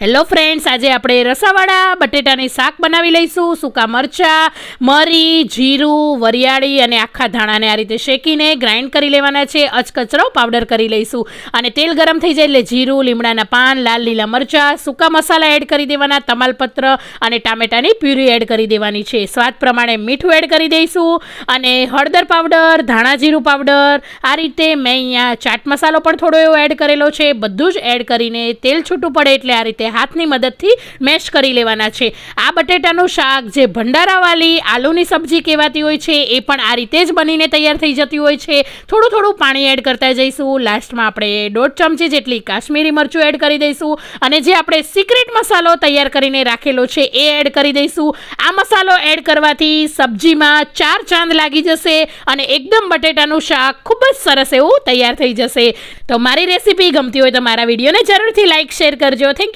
Hello friends, આજે આપણે રસાવાળા બટેટાની શાક બનાવી લઈશું. સૂકા મરચાં, મરી, જીરું, વરિયાળી અને આખા ધાણાને આ રીતે શેકીને ગ્રાઇન્ડ કરી લેવાના છે. અચકચરો પાવડર કરી લઈશું. અને તેલ ગરમ થઈ જાય એટલે જીરું, લીમડાના પાન, લાલ લીલા મરચાં, સૂકા મસાલા એડ કરી દેવાના, તમાલપત્ર અને ટામેટાની પ્યુરી એડ કરી દેવાની છે. સ્વાદ પ્રમાણે મીઠું એડ કરી દઈશું અને હળદર પાવડર, ધાણા જીરું પાવડર, આ રીતે મેં અહીંયા ચાટ મસાલો પણ થોડો એવો એડ કરેલો છે. બધું જ એડ કરીને તેલ છૂટું પડે એટલે આ રીતે હાથની મદદથી મેશ કરી લેવાના છે. આ બટેટાનું શાક જે ભંડારાવાળી આલુની સબ્જી કહેવાતી હોય છે એ પણ આ રીતે જ બનીને તૈયાર થઈ જતી હોય છે. થોડું થોડું પાણી એડ કરતા જઈશું. લાસ્ટમાં આપણે 1.5 ચમચી જેટલી કાશ્મીરી મરચું એડ કરી દઈશું અને જે આપણે સિક્રેટ મસાલો તૈયાર કરીને રાખેલો છે એ એડ કરી દઈશું. આ મસાલો એડ કરવાથી સબ્જીમાં 4 ચાંદ લાગી જશે અને એકદમ બટેટાનું શાક ખૂબ જ સરસ એવું તૈયાર થઈ જશે. તો મારી રેસીપી ગમતી હોય તો મારા વિડીયોને જરૂરથી લાઇક શેર કરજો. Thank you.